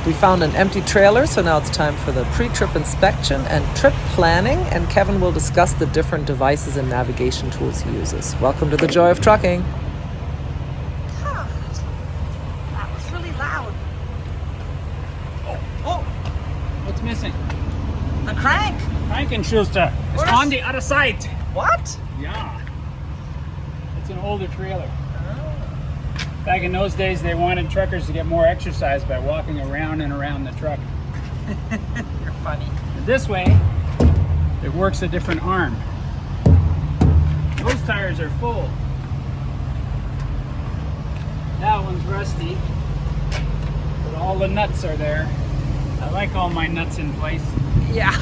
We found an empty trailer, so now it's time for the pre-trip inspection and trip planning, and Kevin will discuss the different devices and navigation tools he uses. Welcome to the Joy of Trucking. God, that was really loud. Oh, What's missing? the crank. Frankenschooster. It's What on is- the other side. What? Yeah. It's an older trailer. Back in those days, they wanted truckers to get more exercise by walking around and around the truck. You're funny. And this way, it works a different arm. Those tires are full. That one's rusty, but all the nuts are there. I like all my nuts in place. Yeah.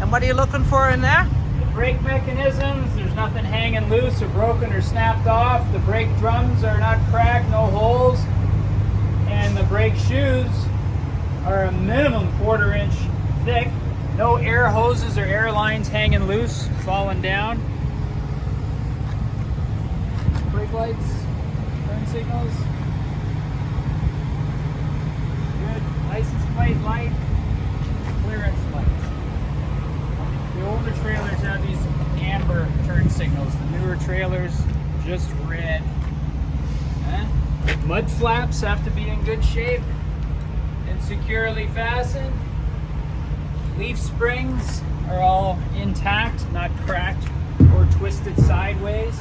And what are you looking for in there? The brake mechanisms, there's nothing hanging loose or broken or snapped off. The brake drums are not cracked, no holes. And the brake shoes are a minimum 1/4 inch thick. No air hoses or air lines hanging loose, falling down. Brake lights, turn signals. Good. License plate light, clearance lights. The older trailers have these amber turn signals. The newer trailers, just red. Mud flaps have to be in good shape and securely fastened. Leaf springs are all intact, not cracked or twisted sideways.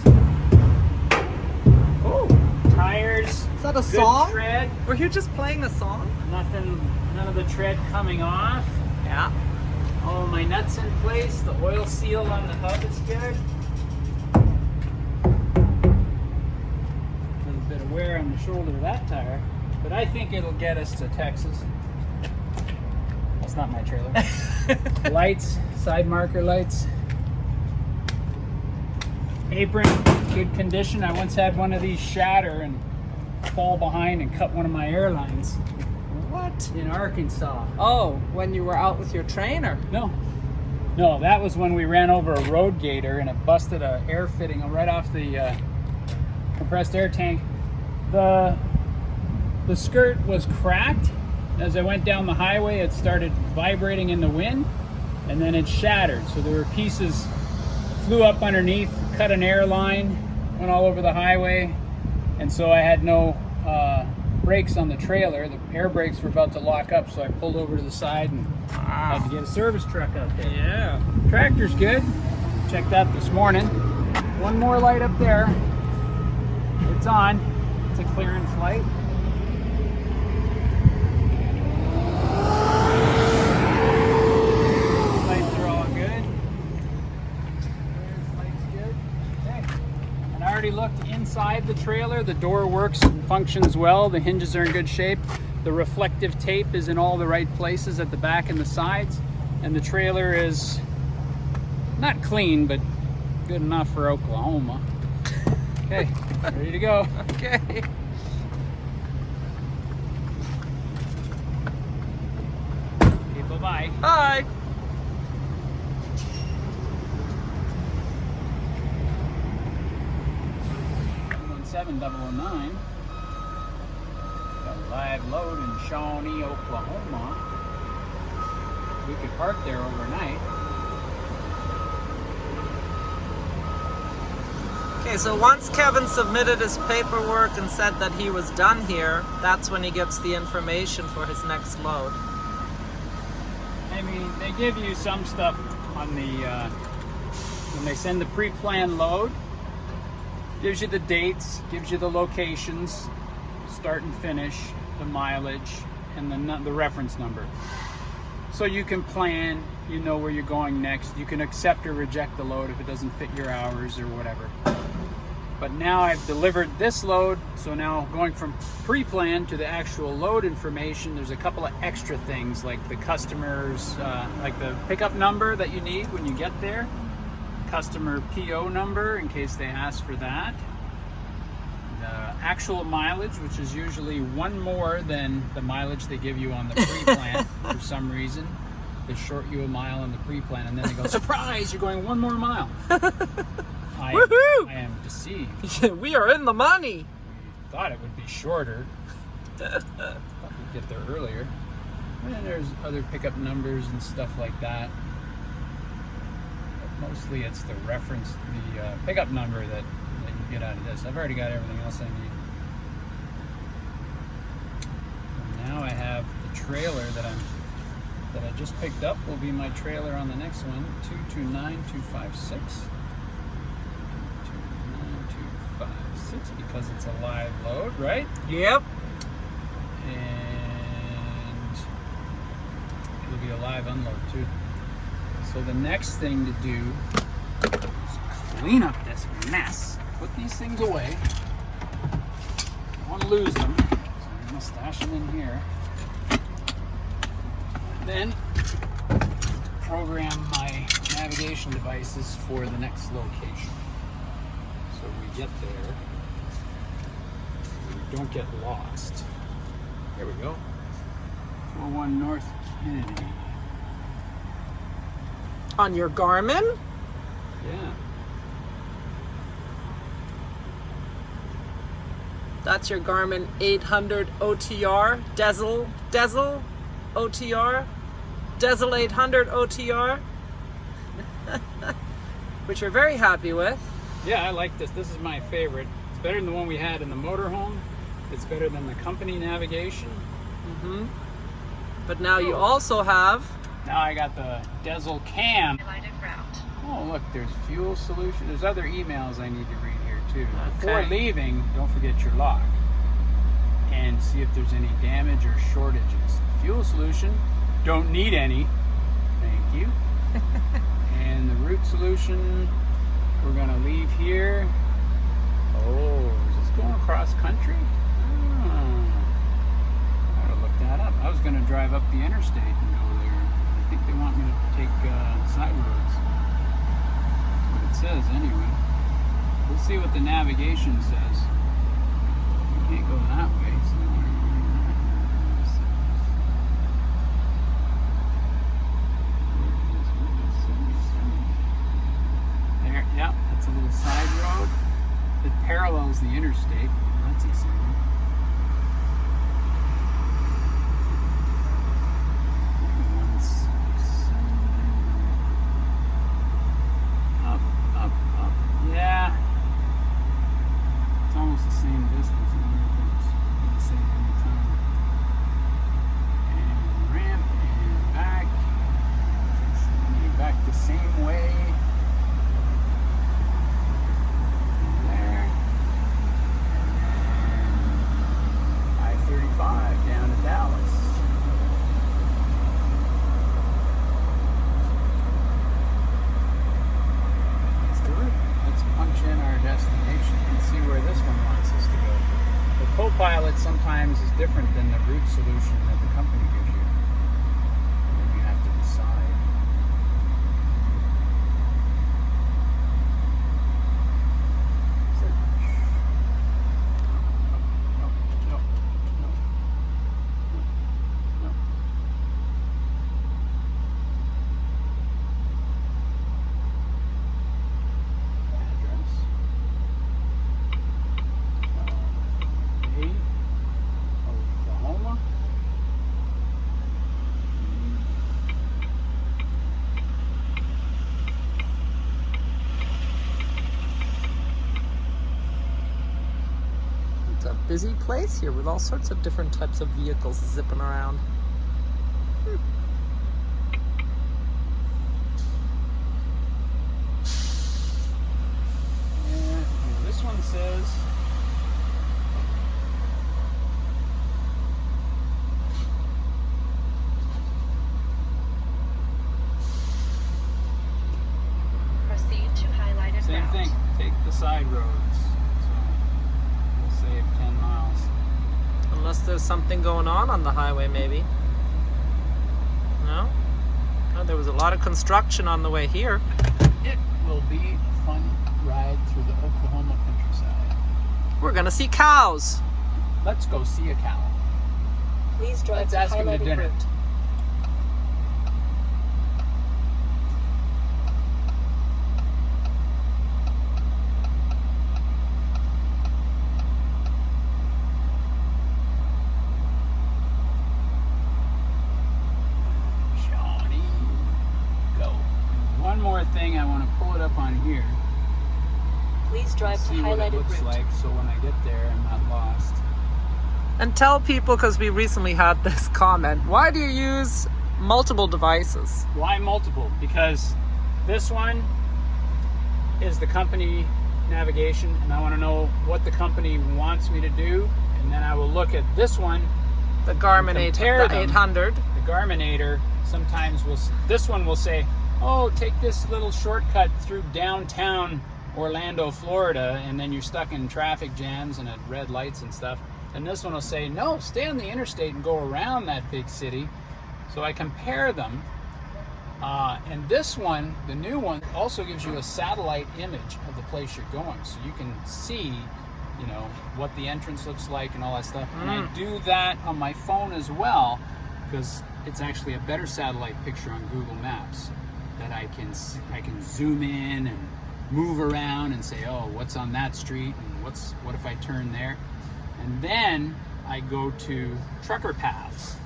Oh, Tires, is that a good song? tread. Were you just playing a song? None of the tread coming off. Yeah. All my nuts in place. The oil seal on the hub is good. A little bit of wear on the shoulder of that tire, but I think it'll get us to Texas. That's not my trailer. Lights, side marker lights. Apron, good condition. I once had one of these shatter and fall behind and cut one of my airlines What? in Arkansas. Oh, when you were out with your trainer. No, that was when we ran over a road gator and it busted a air fitting right off the compressed air tank. The skirt was cracked. As I went down the highway, it started vibrating in the wind, and then it shattered. So there were pieces flew up underneath, cut an airline, went all over the highway, and so I had no brakes on the trailer. The air brakes were about to lock up, so I pulled over to the side and had to get a service truck out there. Yeah. Tractor's good. Checked that this morning. One more light up there. It's on. It's a clearance light. Lights are all good. Clearance light's good. Okay. And I already looked inside the trailer. The door works and functions well. The hinges are in good shape. The reflective tape is in all the right places at the back and the sides. And the trailer is not clean, but good enough for Oklahoma. Okay, ready to go. Okay. Okay, bye-bye. Hi. 17009. Got a live load in Shawnee, Oklahoma. We could park there overnight. Okay, so once Kevin submitted his paperwork and said that he was done here, that's when he gets the information for his next load. I mean, they give you some stuff on the, when they send the pre-planned load. Gives you the dates, gives you the locations, start and finish, the mileage, and the reference number. So you can plan, you know where you're going next. You can accept or reject the load if it doesn't fit your hours or whatever. But now I've delivered this load, so now going from pre-plan to the actual load information, there's a couple of extra things like the customer's, like the pickup number that you need when you get there, customer PO number in case they ask for that, the actual mileage, which is usually one more than the mileage they give you on the pre-plan for some reason. They short you a mile on the pre-plan and then they go, surprise, you're going one more mile. Woohoo! I am deceived. We are in the money. Thought it would be shorter. we'd get there earlier. And then there's other pickup numbers and stuff like that. But mostly it's the reference, the pickup number that you get out of this. I've already got everything else I need. And now I have the trailer that I just picked up will be my trailer on the next one, 229256. 229256 because it's a live load, right? Yep. And it'll be a live unload too. So the next thing to do is clean up this mess. Put these things away. I don't want to lose them, so I'm going to stash them in here. And then program my navigation devices for the next location. So we get there, we don't get lost. There we go. 401 North Kennedy. On your Garmin? Yeah. That's your Garmin 800 OTR, Dezl OTR, Dezl 800 OTR, which you're very happy with. Yeah, I like this. This is my favorite. It's better than the one we had in the motorhome. It's better than the company navigation. Mm-hmm. But now you also have... Now I got the Dezlcam. Oh, look, there's fuel solution. There's other emails I need to read here, too. Before Okay. leaving, don't forget your lock. And see if there's any damage or shortages. Fuel solution, don't need any. Thank you. And the route solution, we're going to leave here. Oh, is this going across country? Oh, I gotta look that up. I was going to drive up the interstate and go there. I think they want me to take side roads. That's what it says anyway. We'll see what the navigation says. We can't go that way. So there, yeah, that's a little side road. It parallels the interstate. That's exciting. Up. Yeah. It's almost the same distance. I wonder if it's going to save any time. And ramp and back. Takes me back the same way. There. And I-35 down to Dallas. Let's do it. Let's punch in our destination and see where this one wants us to go. The co-pilot sometimes is different than the route solution that the company gives you. And then you have to decide. No. Address. Oklahoma. It's a busy place here with all sorts of different types of vehicles zipping around. And this one says Proceed to highlighted same route. thing. Take the side roads. So we'll save 10 miles. Unless there's something going on the highway, maybe. No? Oh, there was a lot of construction on the way here. It will be a fun ride through the Oklahoma countryside. We're gonna see cows. Let's go see a cow. Please drive Let's to ask him to highlighted dinner. route. thing, I want to pull it up on here. Please drive to See what it highlighted looks route. like, so when I get there, I'm not lost. And tell people, because we recently had this comment, why do you use multiple devices? Why multiple? Because this one is the company navigation, and I want to know what the company wants me to do, and then I will look at this one. The Garmin Compare them. 800. The Garminator sometimes will. This one will say, "Oh, take this little shortcut through downtown Orlando, Florida," and then you're stuck in traffic jams and at red lights and stuff. And this one will say, "No, stay on the interstate and go around that big city." So I compare them. And this one, the new one, also gives you a satellite image of the place you're going, so you can see, you know, what the entrance looks like and all that stuff. And I do that on my phone as well, because it's actually a better satellite picture on Google Maps that I can zoom in and move around and say, oh, what's on that street and what if I turn there? And then I go to Trucker Paths.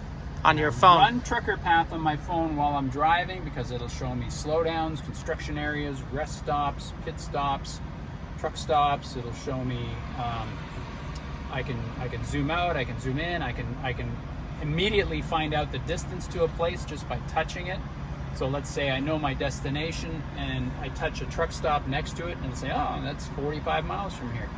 On your phone. Run Trucker Path on my phone while I'm driving, because it'll show me slowdowns, construction areas, rest stops, pit stops, truck stops. It'll show me. I can zoom out. I can zoom in. I can immediately find out the distance to a place just by touching it. So let's say I know my destination and I touch a truck stop next to it and say, oh, that's 45 miles from here.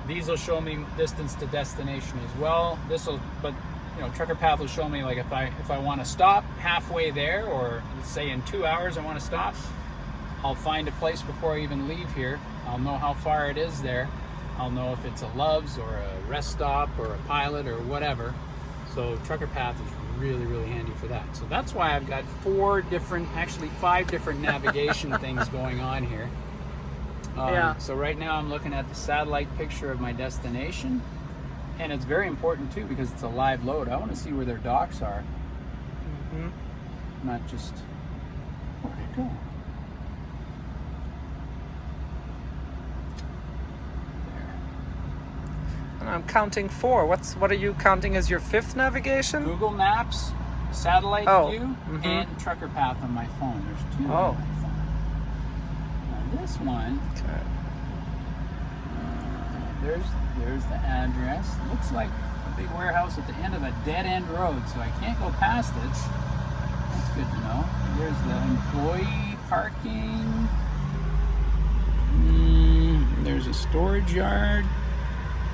These will show me distance to destination as well. But you know, Trucker Path will show me, like, if I want to stop halfway there, or let's say in 2 hours I want to stop, I'll find a place before I even leave here. I'll know how far it is there. I'll know if it's a Love's or a rest stop or a Pilot or whatever. So Trucker Path is really, really handy for that. So that's why I've got 5 different navigation things going on here. So right now I'm looking at the satellite picture of my destination. And it's very important too, because it's a live load. I want to see where their docks are. Not just, where'd it go? There. And I'm counting 4. What are you counting as your 5th navigation? Google Maps, satellite view, and Trucker Path on my phone. There's 2 on my phone. Now this one, there's the address. It looks like a big warehouse at the end of a dead-end road, so I can't go past it. That's good to know. There's the employee parking. There's a storage yard.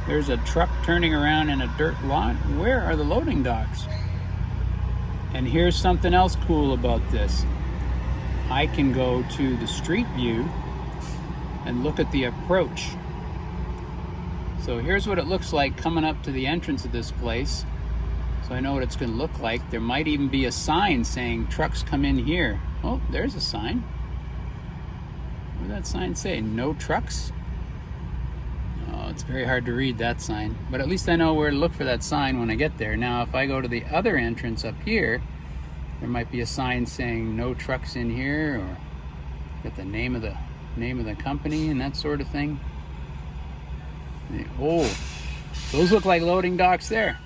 There's a truck turning around in a dirt lot. Where are the loading docks? And here's something else cool about this. I can go to the street view and look at the approach. So here's what it looks like coming up to the entrance of this place. So I know what it's going to look like. There might even be a sign saying trucks come in here. Oh, there's a sign. What does that sign say? No trucks? Oh, it's very hard to read that sign. But at least I know where to look for that sign when I get there. Now, if I go to the other entrance up here, there might be a sign saying no trucks in here, or got the name of the company and that sort of thing. Oh, those look like loading docks there.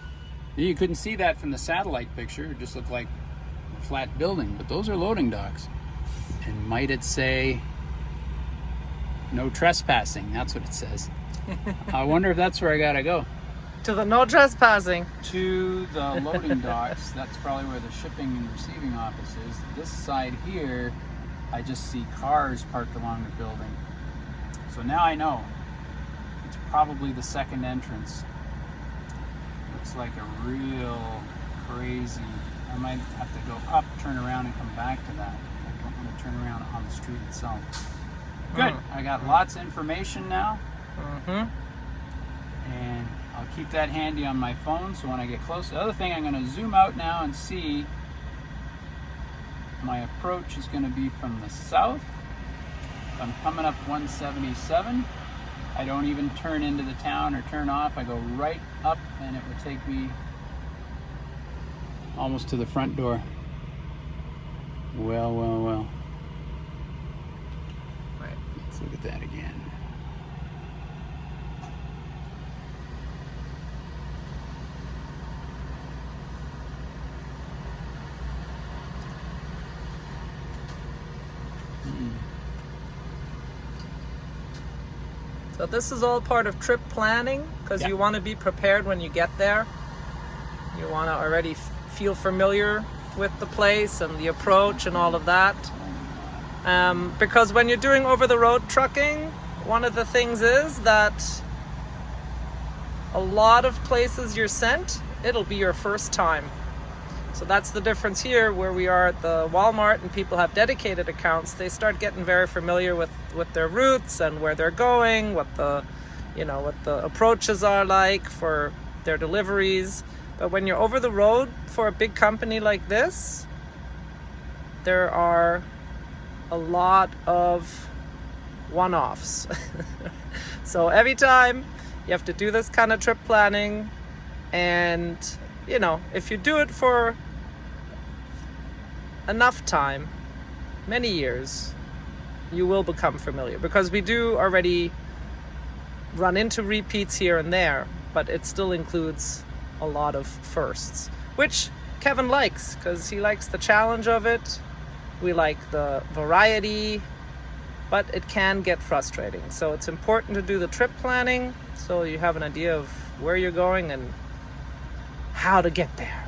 You couldn't see that from the satellite picture. It just looked like a flat building, but those are loading docks. And might it say no trespassing? That's what it says. I wonder if that's where I gotta go. To the no trespassing. To the loading docks. That's probably where the shipping and receiving office is. This side here, I just see cars parked along the building. So now I know. It's probably the second entrance. Looks like a real crazy. I might have to go up, turn around, and come back to that. I don't want to turn around on the street itself. Good. I got lots of information now. And I'll keep that handy on my phone, so when I get close. The other thing, I'm going to zoom out now and see my approach is going to be from the south. I'm coming up 177. I don't even turn into the town or turn off. I go right up, and it will take me almost to the front door. Well. Right. Let's look at that again. So this is all part of trip planning, because Yeah. you want to be prepared when you get there. You want to already feel familiar with the place and the approach and all of that. Because when you're doing over-the-road trucking, one of the things is that a lot of places you're sent, it'll be your first time. So that's the difference here, where we are at the Walmart and people have dedicated accounts. They start getting very familiar with their routes and where they're going, what the approaches are like for their deliveries. But when you're over the road for a big company like this, there are a lot of one-offs. So every time you have to do this kind of trip planning, and you know, if you do it for enough time, many years, you will become familiar, because we do already run into repeats here and there, but it still includes a lot of firsts, which Kevin likes, because he likes the challenge of it. We like the variety, but it can get frustrating. So it's important to do the trip planning so you have an idea of where you're going and how to get there.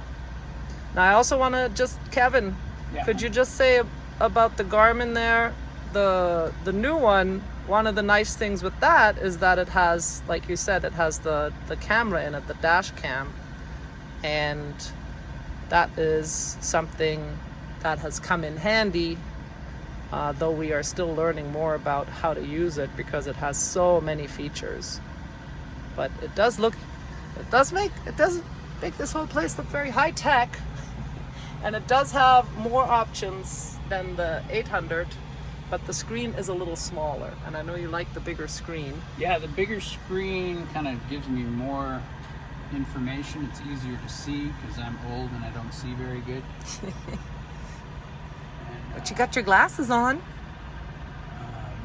Now I also want to Kevin, Yeah. could you just say about the Garmin there, the new one of the nice things with that is that it has, like you said, it has the camera in it, the dash cam, and that is something that has come in handy, though we are still learning more about how to use it, because it has so many features. But it does make this whole place look very high tech, and it does have more options than the 800, but the screen is a little smaller, and I know you like the bigger screen. Yeah, the bigger screen kind of gives me more information. It's easier to see because I'm old and I don't see very good. But you got your glasses on.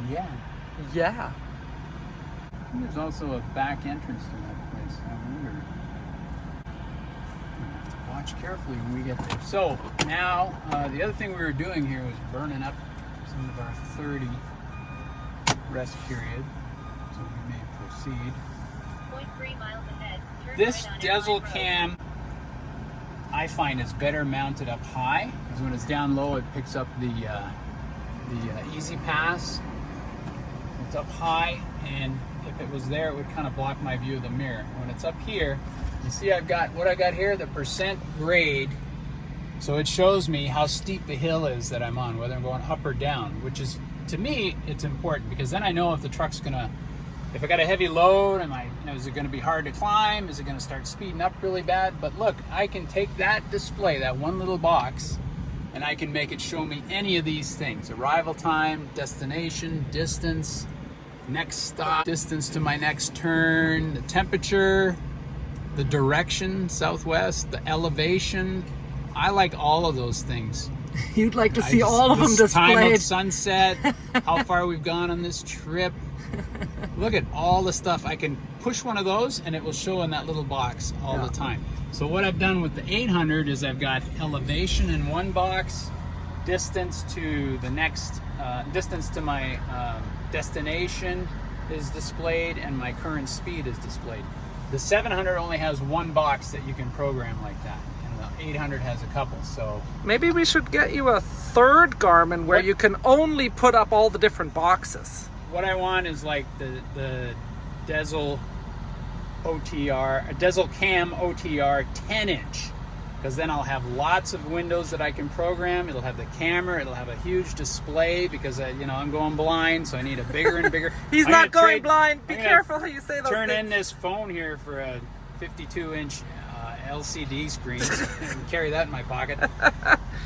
Yeah. Yeah. There's also a back entrance to that place. I wonder. We have to watch carefully when we get there. So now, the other thing we were doing here was burning up some of our 30 rest period. So we may proceed. 0.3 miles ahead. Turn This right on Airline Road. Dezlcam, I find, is better mounted up high, because when it's down low, it picks up the Easy Pass. It's up high, and if it was there, it would kind of block my view of the mirror. When it's up here, you see I've got what I got here, the percent grade. So it shows me how steep the hill is that I'm on, whether I'm going up or down, which is, to me, it's important, because then I know if the truck's gonna, if I got a heavy load, is it gonna be hard to climb? Is it gonna start speeding up really bad? But look, I can take that display, that one little box, and I can make it show me any of these things: arrival time, destination, distance, next stop, distance to my next turn, the temperature, the direction, southwest, the elevation. I like all of those things. You'd like to see all of them This time displayed. of sunset, how far we've gone on this trip. Look at all the stuff. I can push one of those and it will show in that little box all the time. So what I've done with the 800 is I've got elevation in one box, distance to the next, distance to my destination is displayed, and my current speed is displayed. The 700 only has one box that you can program like that, and the 800 has a couple. So Maybe we should get you a third Garmin where What? you can only put up all the different boxes. what I want is like the Dezl OTR, Dezlcam OTR 10-inch, because then I'll have lots of windows that I can program. It'll have the camera, it'll have a huge display, because I'm going blind, so I need a bigger and bigger. He's I'm not gonna going blind. Be I'm gonna careful how you say those turn things. in this phone here for a 52-inch LCD screen and carry that in my pocket.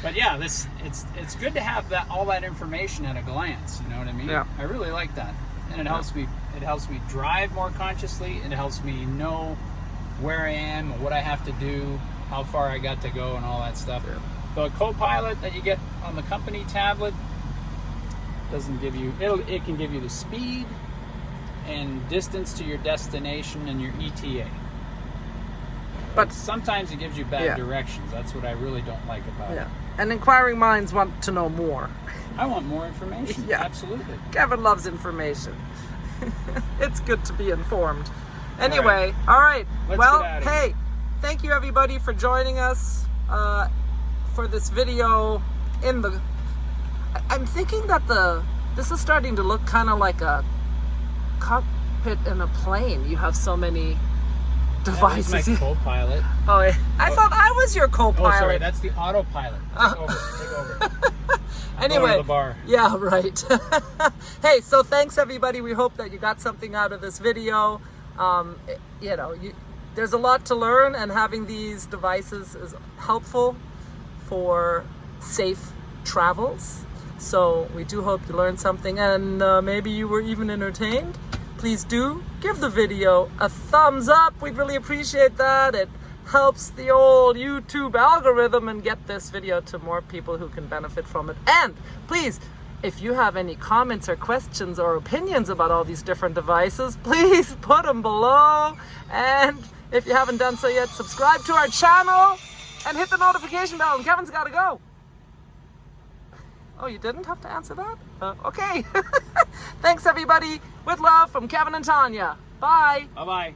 But yeah, it's good to have all that information at a glance. You know what I mean? Yeah. I really like that, and it helps me. It helps me drive more consciously. It helps me know where I am, what I have to do, how far I got to go, and all that stuff. Yeah. The co-pilot that you get on the company tablet doesn't give you. It can give you the speed and distance to your destination and your ETA. But sometimes it gives you bad directions. That's what I really don't like about it. Yeah. And inquiring minds want to know more. I want more information. Yeah. Absolutely. Kevin loves information. It's good to be informed. Anyway, all right. Let's Well, get outta hey, thank you everybody for joining us for this video. I'm thinking that this is starting to look kind of like a cockpit in a plane. You have so many devices. That's my co-pilot. Oh, yeah. I thought I was your co-pilot. Oh, sorry, that's the autopilot. Take over. Anyway, Go to the bar. yeah, right. Hey, so thanks everybody. We hope that you got something out of this video. You know, there's a lot to learn, and having these devices is helpful for safe travels. So we do hope you learned something, and maybe you were even entertained. Please do give the video a thumbs up. We'd really appreciate that. It helps the old YouTube algorithm and get this video to more people who can benefit from it. And please, if you have any comments or questions or opinions about all these different devices, please put them below. And if you haven't done so yet, subscribe to our channel and hit the notification bell. And Kevin's got to go. Oh, you didn't have to answer that? Okay. Thanks, everybody. With love from Kevin and Tanya. Bye. Bye-bye.